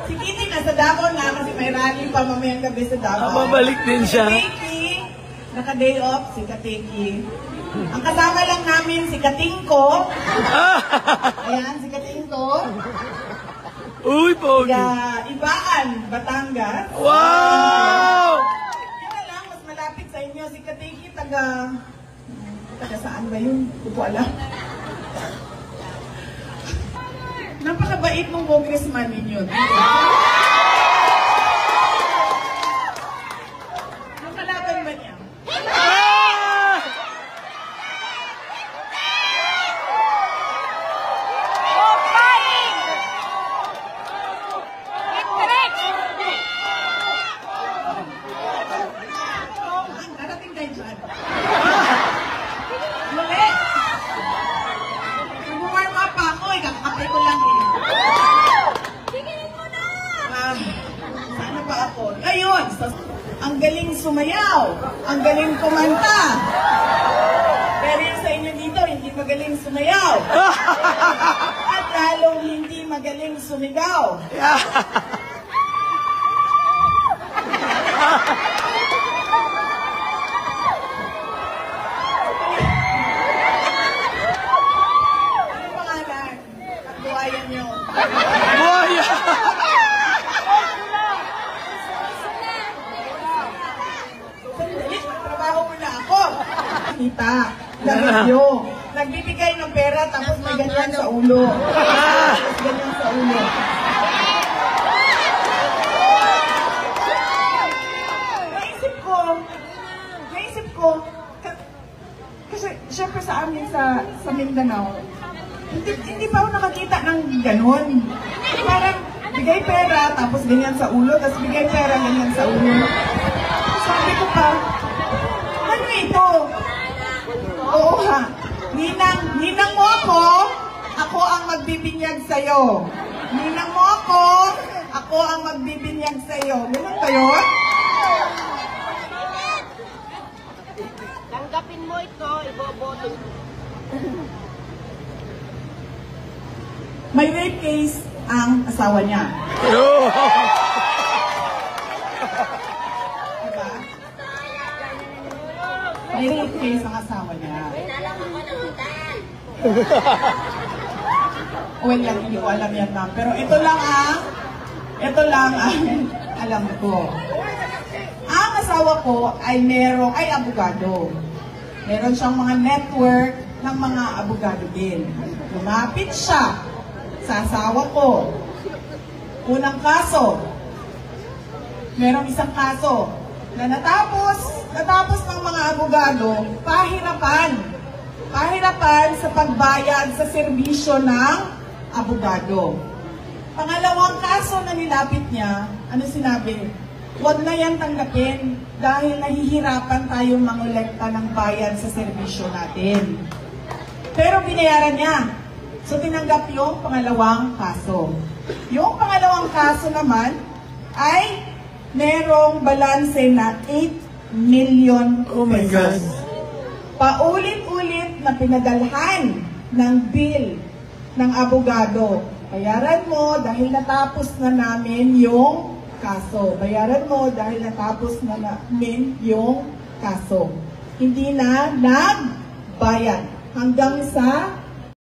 Si Kitty nasa Davao na kasi may rally pa mamayang gabi sa Davao. Mabalik din siya. Si Kateki, naka-day off si Kateki. Ang kasama lang namin si Katingko. Ayan, si Katingko. Uy, pogi. Ibaan, Batangas. Wow! Yan na lang, mas malapit sa inyo. Si Kateki, taga saan ba yun? Hindi ko alam. Napakabait mong congressman ninyo. Yung kalaban ba niya? Narating tayo dyan. Muli! Nag-warm up ako eh. Kakakapay ko lang eh. Tigilin mo na! Sana ba ako? Ayun! Ang galing sumayaw! Ang galing kumanta! Pero yung sa inyo dito, hindi magaling sumayaw! At lalong hindi magaling sumigaw! Buhaya! Trabaho mo na ako. Kita, nabigyo. Nagbibigay ng pera tapos may ganyan sa ulo. Tapos ganyan sa ulo. Naisip ko, kasi syempre sa amin sa Mindanao, hindi pa ako nakakita ng ganon. Parang bigay pera, tapos ganyan sa ulo, tapos bigay pera, ganyan sa ulo. Sabi ko pa, ano ito? Oo ha, ninang mo ako ang magbibinyag sa'yo. Ninang mo ako ang magbibinyag sa'yo. Ganun ba yun? Tanggapin mo ito, iboboto. May rape case ang asawa niya. Diba? May rape case ang asawa niya. Well, hindi ko alam yan, ma'am. Pero ito lang ang alam ko. Ang asawa ko ay abogado. Meron siyang mga network ng mga abogado din. Lumapit siya sa asawa ko. Unang kaso, merong isang kaso na natapos ng mga abogado, pahirapan sa pagbayad sa serbisyo ng abogado. Pangalawang kaso na nilapit niya, ano sinabi? Huwag na yan tanggapin dahil nahihirapan tayong mangolekta ng bayad sa serbisyo natin. Pero binayaran niya. So, tinanggap yung pangalawang kaso. Yung pangalawang kaso naman ay merong balanse na 8 million pesos. Oh my God. Paulit-ulit na pinadalhan ng bill ng abogado. Bayaran mo dahil natapos na namin yung kaso. Bayaran mo dahil natapos na namin yung kaso. Hindi na nagbayad hanggang sa